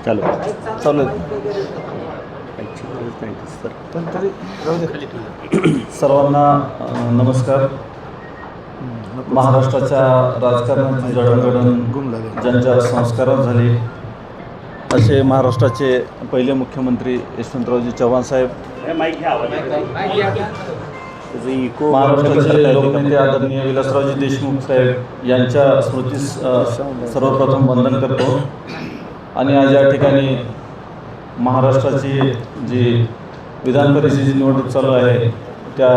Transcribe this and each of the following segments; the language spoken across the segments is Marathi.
चालू चालू सर. पण तरी सर्वांना नमस्कार. महाराष्ट्राच्या राजकारणाची जडणघडण ज्यांच्या संस्कारात झाली असे महाराष्ट्राचे पहिले मुख्यमंत्री यशवंतरावजी चव्हाण साहेब, महाराष्ट्राचे लोकनेते आदरणीय विलासरावजी देशमुख साहेब यांच्या स्मृतीस सर्वप्रथम वंदन करतो. आणि आज या ठिकाणी महाराष्ट्राची जी विधान परिषदेची निवडणूक चालू आहे त्या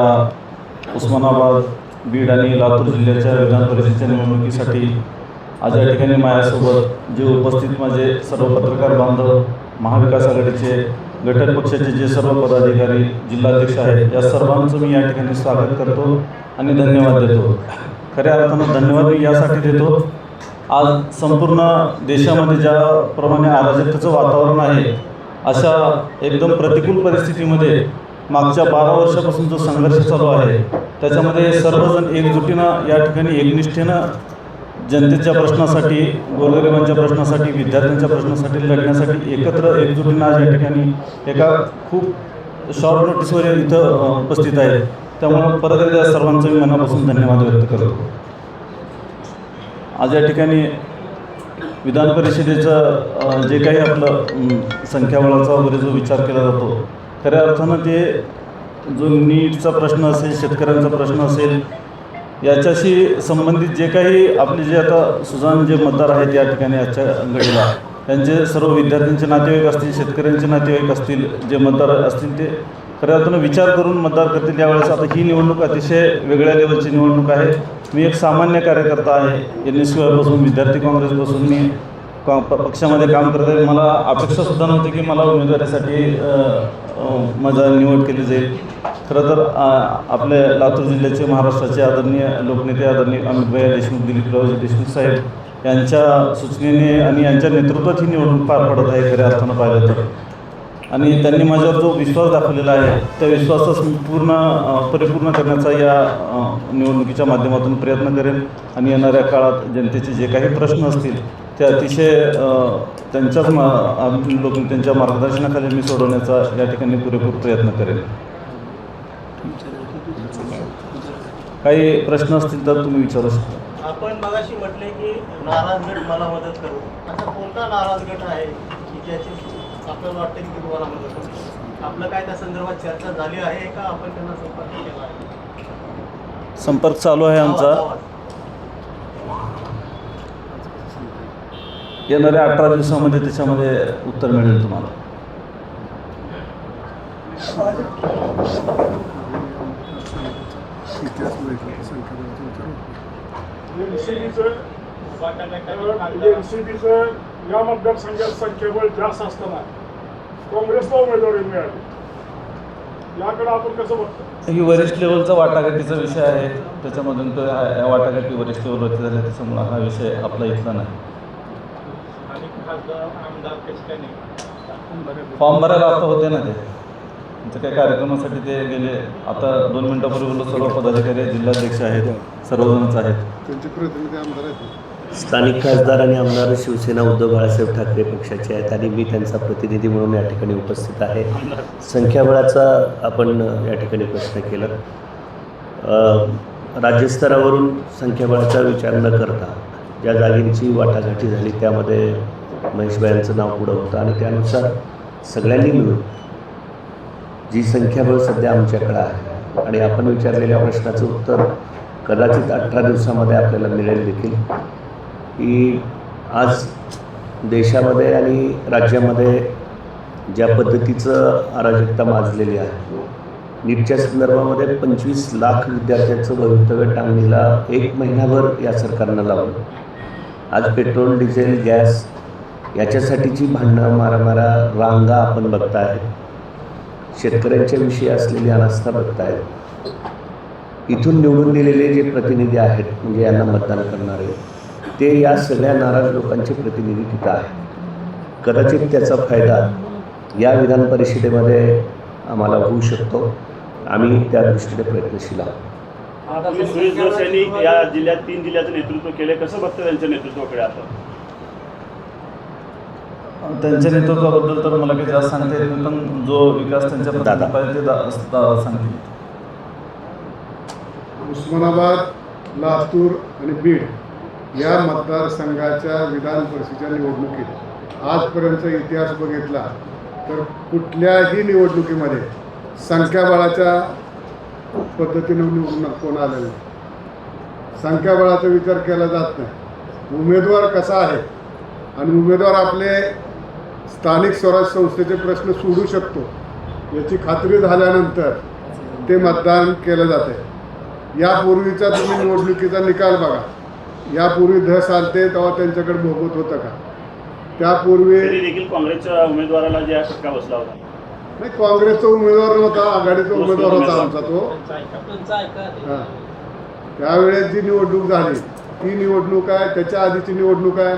उस्मानाबाद, बीड आणि लातूर जिल्ह्याच्या विधान परिषदेच्या निवडणुकीसाठी आज या ठिकाणी माझ्यासोबत जे उपस्थित माझे सर्व पत्रकार बांधव, महाविकास आघाडीचे घटक पक्षाचे जे सर्व पदाधिकारी, जिल्हाध्यक्ष आहेत, या सर्वांचं मी या ठिकाणी स्वागत करतो आणि धन्यवाद देतो. खऱ्या अर्थानं धन्यवाद मी यासाठी देतो, आज संपूर्ण देशामध्ये ज्याप्रमाणे अराजकतेचं वातावरण आहे अशा एकदम प्रतिकूल परिस्थितीमध्ये मागच्या 12 वर्षापासून जो संघर्ष चालू आहे त्याच्यामध्ये सर्वजण एकजुटीनं या ठिकाणी एकनिष्ठेनं जनतेच्या प्रश्नासाठी, गोरगरिबांच्या प्रश्नासाठी, विद्यार्थ्यांच्या प्रश्नासाठी लढण्यासाठी एकत्र एकजुटीनं आज या ठिकाणी एका खूप शॉर्ट नोटीसवर इथं उपस्थित आहे. त्यामुळं परत एकदा सर्वांचं मी मनापासून धन्यवाद व्यक्त करतो. आज या ठिकाणी विधान परिषदेचं जे काही आपलं संख्याबळाचा वगैरे जो विचार केला जातो, खऱ्या अर्थानं ते जो नीटचा प्रश्न असेल, शेतकऱ्यांचा प्रश्न असेल, याच्याशी संबंधित जे काही आपले जे आता सुजाण जे मतदार आहेत या ठिकाणी आजच्या घडीला, त्यांचे सर्व विद्यार्थ्यांचे नातेवाईक असतील, शेतकऱ्यांचे नातेवाईक असतील, जे मतदार असतील ते खऱ्या अर्थानं विचार करून मतदार करतील. त्यावेळेस आता ही निवडणूक अतिशय वेगळ्या लेवलची निवडणूक आहे. मी एक सामान्य कार्यकर्ता आहे. NSUपासून, विद्यार्थी काँग्रेसपासून मी पक्षामध्ये काम करत आहे. मला अपेक्षासुद्धा नव्हती की मला उमेदवारीसाठी माझा निवड केली जाईल. खरं तर आपले लातूर जिल्ह्याचे, महाराष्ट्राचे आदरणीय लोकनेते आदरणीय अमितभाई देशमुख, दिलीपरावजी देशमुख साहेब यांच्या सूचनेने आणि यांच्या नेतृत्वात ही निवडणूक पार पडत आहे खऱ्या अर्थानं पाहिलं तर. आणि त्यांनी माझ्यावर जो विश्वास दाखवलेला आहे त्या विश्वासास मी परिपूर्ण करण्याचा या निवडणुकीच्या माध्यमातून प्रयत्न करेन. आणि येणाऱ्या काळात जनतेचे जे काही प्रश्न असतील ते अतिशय त्यांच्याच त्यांच्या मार्गदर्शनाखाली मी सोडवण्याचा या ठिकाणी पुरेपूर प्रयत्न करेन. काही प्रश्न असतील तर तुम्ही विचारू शकता. आपण मगाशी म्हटले की नाराज गट मला मदत करू. असा कोणता नाराज गट आहे की ज्याची आपल्याला वाटतं की तुम्हाला मदत करू? आपलं काय त्या संदर्भात चर्चा झाली आहे का? आपण त्यांना संपर्क केला आहे? संपर्क चालू आहे आमचा. येणाऱ्या 18 दिवसामध्ये त्याच्यामध्ये उत्तर मिळेल तुम्हाला. एनसीपीचं या मतदारसंघात संख्याबळ जास्त असताना काँग्रेसला उमेदवारी मिळाली, याकडे आपण कसं बघतो? ही वरिष्ठ लेवलचा वाटाघाटीचा विषय आहे. त्याच्यामधून तो या वाटाघाटी वरिष्ठ लेवलवरती झाल्या, त्याच्यामुळे हा विषय आपला इथला नाही. फॉर्म भरायला आता होते ना, त्यांच्या काही कार्यक्रमासाठी ते गेले. आता 2 मिनिटापूर्वी सर्व पदाधिकारी, जिल्हाध्यक्ष आहेत, सर्वजणच आहेत. त्यांचे प्रतिनिधी आमदार आहेत. स्थानिक खासदार आणि आमदार शिवसेना उद्धव बाळासाहेब ठाकरे पक्षाचे आहेत आणि मी त्यांचा प्रतिनिधी म्हणून या ठिकाणी उपस्थित आहे. संख्याबळाचा आपण या ठिकाणी प्रश्न केला. राज्यस्तरावरून संख्याबळाचा विचार न करता ज्या जागेंची वाटाघाटी झाली त्यामध्ये महेशभाईंचं नाव पुढं होतं आणि त्यानुसार सगळ्यांनी मिळून जी संख्याबळ सध्या आमच्याकडं आहे आणि आपण विचारलेल्या प्रश्नाचं उत्तर कदाचित 18 दिवसामध्ये आपल्याला मिळेल देखील, की आज देशामध्ये आणि राज्यामध्ये ज्या पद्धतीचं अराजकता माजलेली आहे, नीटच्या संदर्भामध्ये 25 लाख विद्यार्थ्यांचं भवितव्य टांगणीला 1 महिनाभर या सरकारनं लावलं. आज पेट्रोल, डिझेल, गॅस याच्यासाठीची भांडणं, मारामारा, रांगा आपण बघताय. शेतकऱ्यांच्या विषयी असलेली अनास्था बघताय. इथून निवडून दिलेले जे प्रतिनिधी आहेत, म्हणजे यांना मतदान करणारे, ते या सगळ्या नाराज लोकांचे प्रतिनिधी तिथं आहेत. कदाचित त्याचा फायदा या विधान परिषदेमध्ये आम्हाला होऊ शकतो. आम्ही त्या दृष्टीने प्रयत्नशील आहोत. सुरेश जोशी यांनी या जिल्ह्यात 3 जिल्ह्याचं नेतृत्व केले, कसं बघतं त्यांच्या नेतृत्वाकडे आता? त्यांच्या नेतृत्वाबद्दल तर मला काही जास्त सांगता येत नाही, पण जो विकास त्यांच्या दादा. पाहिजे ते दादा सांगतील. उस्मानाबाद, लातूर आणि बीड या मतदारसंघाच्या विधान परिषदेच्या निवडणुकीत आजपर्यंतचा इतिहास बघितला तर कुठल्याही निवडणुकीमध्ये संख्याबळाच्या पद्धतीने निवडून कोण आलेलं नाही. संख्याबळाचा विचार केला जात नाही. उमेदवार कसा आहे आणि उमेदवार आपले स्थानिक स्वराज्य संस्थेचे प्रश्न सोडू शकतो याची खात्री झाल्यानंतर ते मतदान केलं जाते. यापूर्वीचा तुम्ही निवडणुकीचा निकाल बघा. यापूर्वी धस आलते तेव्हा त्यांच्याकडे बहुमत होतं का? त्यापूर्वी तरी देखील काँग्रेसच्या उमेदवाराला जे आहे फटका बसला होता. नाही, काँग्रेसचा उमेदवार नव्हता, आघाडीचा उमेदवार होता आमचा तो. हां, त्यावेळेस जी निवडणूक झाली ती निवडणूक आहे, त्याच्या आधीची निवडणूक आहे.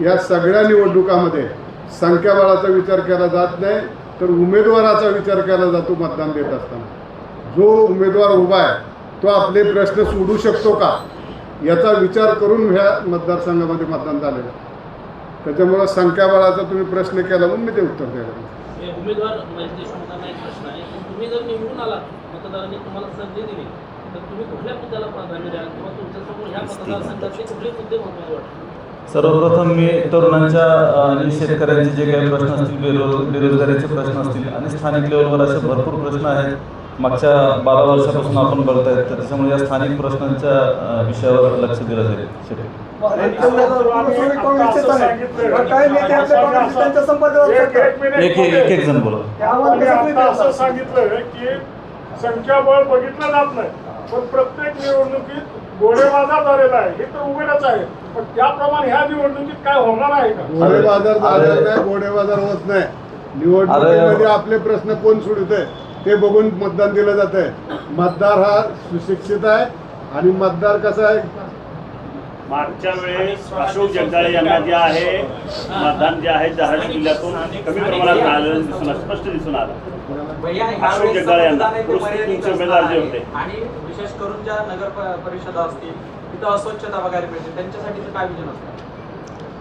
या सगळ्या निवडणुकामध्ये संख्याबळाचा विचार केला जात नाही, तर उमेदवाराचा विचार केला जातो मतदान देत असताना. जो उमेदवार उभा आहे तो आपले प्रश्न सोडू शकतो का याचा विचार करून ह्या मतदारसंघामध्ये मतदान झालेलं आहे. त्याच्यामुळं संख्याबळाचा तुम्ही प्रश्न केला म्हणून मी ते उत्तर द्यायला. उमेदवार महेश देशमुखांना एक प्रश्न आहे की तुम्ही जर निवडून आलात, मतदारांनी तुम्हाला संधी दिली, तर तुम्ही कुठल्या मुद्द्याला प्राधान्य द्याल किंवा तुमच्यासमोर ह्या मतदारसंघातले कुठले मुद्दे महत्त्वाचे वाटतात? सर्वप्रथम मी तरुणांच्या आणि शेतकऱ्यांचे जे काही प्रश्न असतील, बेरोजगारीचे प्रश्न असतील आणि स्थानिक लेवलवर असे भरपूर प्रश्न आहेत. मागच्या 12 वर्षापासून आपण बघतायत, तर त्याच्यामुळे या स्थानिक प्रश्नांच्या विषयावर लक्ष दिलं जाईल. एक जण बोला. असं सांगितलं की संख्याबळ बघितलं जात नाही, पण प्रत्येक निवडणुकीत घोडेबाजार झालेला आहे हे तर उघडच आहे. पण त्याप्रमाणे ह्या निवडणुकीत काय होणार आहे का? घोडेबाजार झालेला नाही, घोडेबाजार होत नाही. निवडणुकीमध्ये आपले प्रश्न कोण सोडवतंय ते बघून मतदान दिलं जात आहे. मतदार हा सुशिक्षित आहे आणि मतदार कसा आहे, मागच्या वेळेस अशोक जगदाळे यांना जे आहे मतदान जे आहे धाराशिव जिल्ह्यातून कमी प्रमाणात मिळालेलं दिसून स्पष्ट दिसून आलं. अशोक जगदाळे यांना तुमचे उमेदवार जे होते आणि विशेष करून ज्या नगर परिषदा असतील तिथं अस्वच्छता वगैरे मिळते, त्यांच्यासाठीचं काय विजन असतं?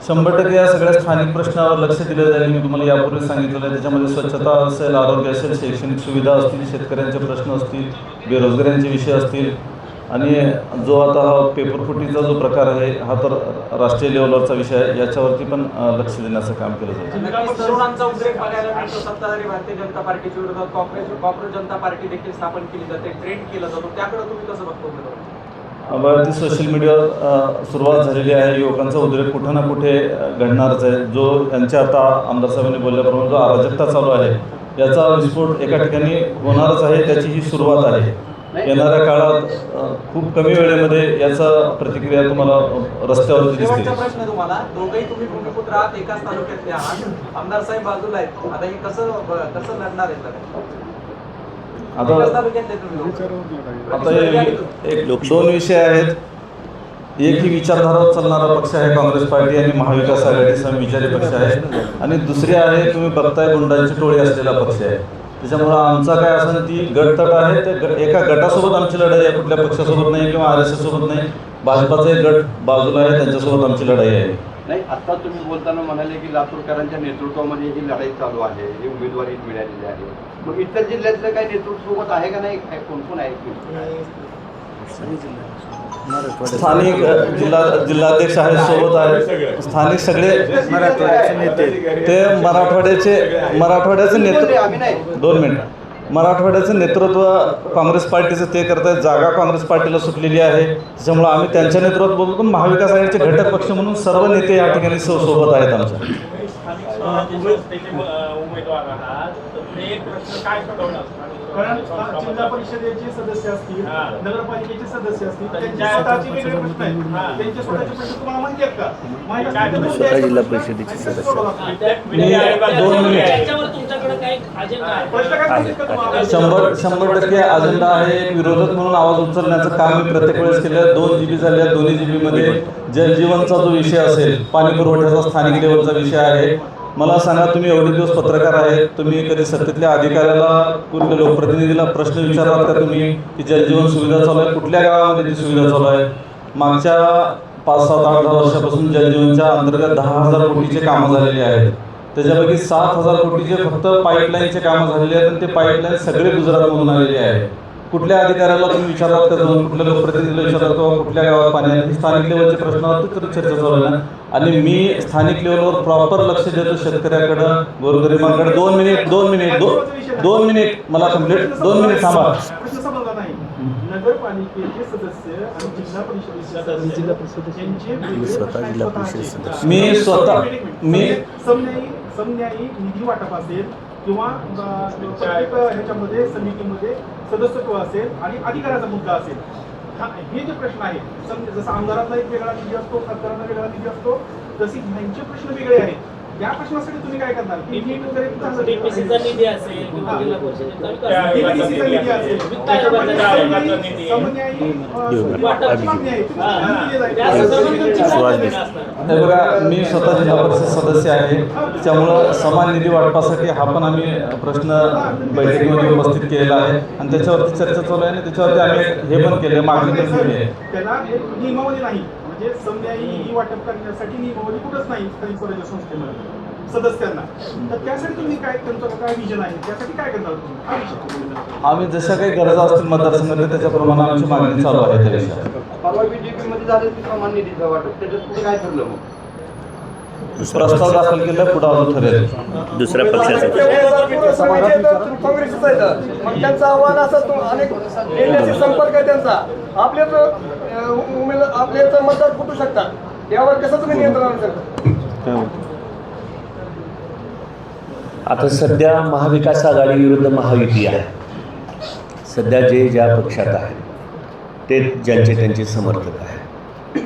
100% या सगळ्या स्थानिक प्रश्नावर लक्ष दिलं जाईल. मी तुम्हाला यापूर्वी सांगितलेलं आहे. त्याच्यामध्ये स्वच्छता असेल, आरोग्य असेल, शैक्षणिक सुविधा असतील, शेतकऱ्यांचे प्रश्न असतील, बेरोजगाऱ्यांचे विषय असतील आणि जो आता हा पेपरफुटीचा जो प्रकार आहे हा तर राष्ट्रीय लेवलवरचा विषय आहे. याच्यावरती पण लक्ष देण्याचं काम केलं जाईल. नक्कीच तरुणांचा उद्रेक बघायला मिळतो. सत्ताधारी भारतीय जनता पार्टीच्या विरोधात कॉर्पोरेट जनता पार्टी देखील स्थापन केली जाते, ट्रेंड केला जातो. त्याकडे तुम्ही कसं बघतो? ती सोशल मीडियावर सुरुवात झालेली आहे. युवकांचा उद्रेक कुठं ना कुठे घडणारच आहे. जो यांच्या आता आमदार साहेबांनी बोलल्याप्रमाणे जो अराजकता चालू आहे याचा विस्फोट एका ठिकाणी होणारच आहे. त्याची ही सुरुवात आहे. येणाऱ्या काळात खूप कमी वेळेमध्ये याचा प्रतिक्रिया तुम्हाला रस्त्यावरती दिसते. प्रश्न तुम्हाला, दोघंही तुम्ही भूमिपुत्र आहात, एकाच तालुक्यातले आहात, आमदार साहेब बाजूला आहेत, आता हे कसं लढणार आहे? आता एक 2 विषय आहेत. एक ही विचारधारावर चालणारा पक्ष आहे काँग्रेस पार्टी आणि महाविकास आघाडी समविचारी पक्ष आहे आणि दुसरी आहे तुम्ही बघताय गुंडांची टोळी असलेला पक्ष आहे. त्याच्यामुळं आमचा काय असेल ती गटतट आहे. ते एका गटासोबत आमची लढाई आहे, कुठल्या पक्षासोबत नाही किंवा RSS सोबत नाही. भाजपाचा एक गट बाजूला आहे, त्यांच्यासोबत आमची लढाई आहे. नाही, आत्ता तुम्ही बोलताना म्हणाले की लातूरकरांच्या नेतृत्वामध्ये ही लढाई चालू आहे, ही उमेदवारी मिळालेली आहे. मग इतर जिल्ह्यातलं काही नेतृत्व सोबत आहे का नाही? कोण कोण आहे? स्थानिक जिल्हाध्यक्ष आहेत, सोबत आहेत. स्थानिक सगळे ते मराठवाड्याचे नेतृत्व 2 मिनिट मराठवाड्याचं नेतृत्व काँग्रेस पार्टीचं ते करत आहेत. जागा काँग्रेस पार्टीला सुटलेली आहे. त्याच्यामुळं आम्ही त्यांच्या नेतृत्वात बोलतो. पण महाविकास आघाडीचे घटक पक्ष म्हणून सर्व नेते या ठिकाणी सोबत आहेत आमच्या. उमेदवार आहात तर एक प्रश्न काय सोडवणार? कारण जिल्हा परिषदेचे सदस्य असतील, नगरपालिकेचे सदस्य असतील, त्यांच्या स्वतःचे वेगळे प्रश्न आहेत. त्यांचे स्वतःचे प्रश्न तुम्हाला माहिती आहेत का? स्वतः जिल्हा परिषदेचे सदस्य 2 मिनिट त्याच्यावर तुमच्याकडे काही अजेंडा आहे? प्रश्न काय सांगितलं तुम्हाला? 100% अजेंडा आहे. एक विरोधक म्हणून आवाज उचलण्याचं काम मी प्रत्येक वेळेस केलं. 2 GB झाले. 2 GB जलजीवनचा जो विषय असेल, पाणी पुरवठ्याचा स्थानिक लेवलचा विषय आहे. मला सांगा, तुम्ही एवढे दिवस पत्रकार आहेत, तुम्ही कधी सत्तेतल्या अधिकाऱ्याला कुठल्या लोकप्रतिनिधीला प्रश्न विचारलात का तुम्ही की जलजीवन सुविधा चालू आहे, कुठल्या गावामध्ये ती सुविधा चालू आहे? मागच्या 5, 7, 8, 10 वर्षापासून जलजीवनच्या अंतर्गत 10,000 कोटीचे कामं झालेली आहेत. त्याच्यापैकी 7,000 कोटीचे फक्त पाईपलाईनचे कामं झालेले आहेत आणि ते पाईपलाईन सगळे गुजरातमधून आलेले आहे. कुठल्या अधिकाऱ्याला तुम्ही विचारलात का जाऊन, कुठल्या लोकप्रतिनिधीला विचारलात किंवा कुठल्या गावात पाणी आहे, स्थानिक लेवलचे प्रश्नावरती तर चर्चा चालू आहे ना. आणि मी स्थानिक लेवलवर प्रॉपर लक्ष देतो शेतकऱ्याकडं, गोरगरिबांकडे. 2 मिनिट मला कंप्लीट 2 मिनिट थांबा. प्रश्न समजला नाही. नगरपालिकेचे सदस्य आणि जिल्हा परिषदेचे सदस्य यांचे स्वतः जिल्हा परिषद सदस्य. मी समन्यायी निधी वाटप असेल किंवा प्रत्येक ह्याच्यामध्ये समितीमध्ये सदस्यत्व असेल आणि अधिकाराचा मुद्दा असेल, हे जे प्रश्न आहेत, जसं आमदारांना एक वेगळा निधी असतो, खासदारांना वेगळा निधी असतो, तसे ह्यांचे प्रश्न वेगळे आहेत. या प्रश्नासाठी तुम्ही काय करणार? डीपीसीचा निधी असेल किंवा जिल्हा परिषदेचा DPCचा निधी असेल, त्याच्यामध्ये समन्यायी वाटपाची मागणी आहे. हे बघा, मी स्वतः जिल्हा परिषद सदस्य आहे, त्यामुळं समान निधी वाटपासाठी हा पण आम्ही प्रश्न बैठकीमध्ये उपस्थित केलेला आहे आणि त्याच्यावरती चर्चा चालू आहे आणि त्याच्यावरती आम्ही हे पण केले, मागणी पण केली आहे. त्याला एक नियमावली नाही, म्हणजे समन्यायी निधी वाटप करण्यासाठी नियमावली कुठंच नाही स्थानिक स्वराज्य संस्थेमध्ये सदस्यांना. तर त्यासाठी तुम्ही काय, तुमचं काय विजन आहे, त्यासाठी काय करणार तुम्ही? हा विषय आम्ही जशा काही गरजा असतील मतदारसंघातल्या त्याच्याप्रमाणे आमची मागणी चालू आहे त्या विषयात. परवा BJP मध्ये झालं की समान निधीचं वाटप, त्याच्यात पुढे काय ठरलं मग? प्रस्ताव दाखल केला, पुढे अजून ठरेल. दुसऱ्या पक्षाचं काँग्रेसचं आहे, मग त्यांचं आव्हान असं अनेक नेत्याशी संपर्क आहे त्यांचा, आपलेच उमेदवार आपलेच मतदार फुटू शकतात, यावर कसं तुम्ही नियंत्रण करता? आता सध्या महाविकास आघाडी विरुद्ध महायुती आहे. सध्या जे ज्या पक्षात आहेत ते ज्यांचे त्यांचे समर्थक आहेत.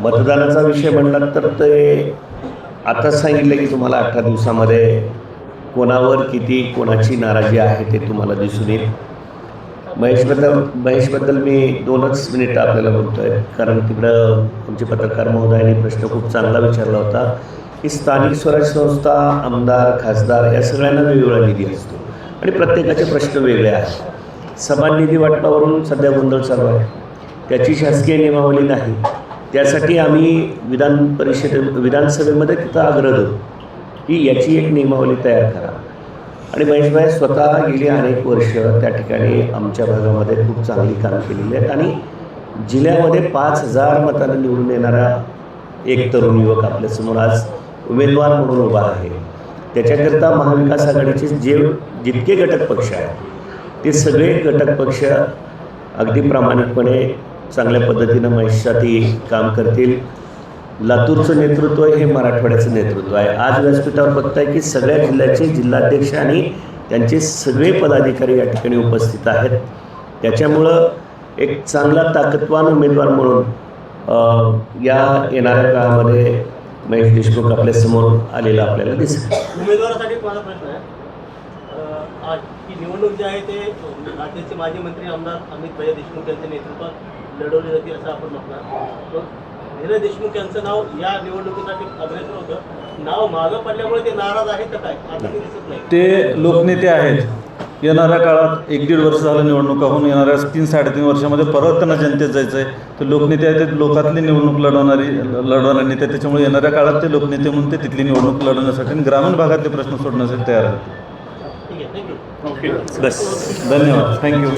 मतदानाचा विषय म्हणला तर ते आता सांगितलं की तुम्हाला 18 दिवसामध्ये कोणावर किती कोणाची नाराजी आहे ते तुम्हाला दिसून येईल. महेशबद्दल मी 2च मिनिटं आपल्याला बोलतो आहे, कारण तिकडं आमचे पत्रकार महोदयांनी प्रश्न खूप चांगला विचारला होता की स्थानिक स्वराज्य संस्था, आमदार, खासदार या सगळ्यांना वेगवेगळा निधी असतो आणि प्रत्येकाचे प्रश्न वेगळे आहेत. समान निधी वाटपावरून सध्या गोंधळ चालू आहे, त्याची शासकीय नियमावली नाही. त्यासाठी आम्ही विधानसभेमध्ये तिथं आग्रह धरू की याची एक नियमावली तयार करा. आणि महेशभाई स्वतः गेली अनेक वर्ष त्या ठिकाणी आमच्या भागामध्ये खूप चांगली कामं केलेली आहेत आणि जिल्ह्यामध्ये 5,000 मतांनी निवडून येणारा एक तरुण युवक आपल्यासमोर आज उमेदवार म्हणून उभा आहे. त्याच्याकरता महाविकास आघाडीचे जितके घटक पक्ष आहेत ते सगळे घटक पक्ष अगदी प्रामाणिकपणे चांगल्या पद्धतीनं महेशसाठी काम करतील. लातूरचं नेतृत्व हे मराठवाड्याचं नेतृत्व आहे. आज व्यासपीठावर बघताय की सगळ्या जिल्ह्याचे जिल्हाध्यक्ष आणि त्यांचे सगळे पदाधिकारी या ठिकाणी उपस्थित आहेत. त्याच्यामुळं एक चांगला ताकदवान उमेदवार म्हणून या येणाऱ्या काळामध्ये महेश देशमुख आपल्यासमोर आलेला आपल्याला दिसेल. उमेदवारासाठी माझा प्रश्न आहे, आज ही निवडणूक जी आहे ते राज्याचे माजी मंत्री आमदार अमित भैया देशमुख यांच्या नेतृत्वात लढवली जाते असं आपण म्हणणार. धीरज देशमुख यांचं नाव या निवडणुकीसाठी अग्रेसर होतं, नाव मागं पडल्यामुळे ते नाराज आहेत तर काय आता ते दिसत नाही. ते लोकनेते आहेत. येणाऱ्या काळात 1-1.5 वर्ष झालं निवडणुका होऊन, येणाऱ्या 3-3.5 वर्षामध्ये परत त्यांना जनतेत जायचं आहे. तर लोकनेते आहेत, ते लोकातली निवडणूक लढवणारे नेते. त्याच्यामुळे येणाऱ्या काळात ते लोकनेते म्हणून ते तिथली निवडणूक लढवण्यासाठी आणि ग्रामीण भागातले प्रश्न सोडण्यासाठी तयार आहेत. ठीक आहे, थँक्यू. बस धन्यवाद. थँक्यू.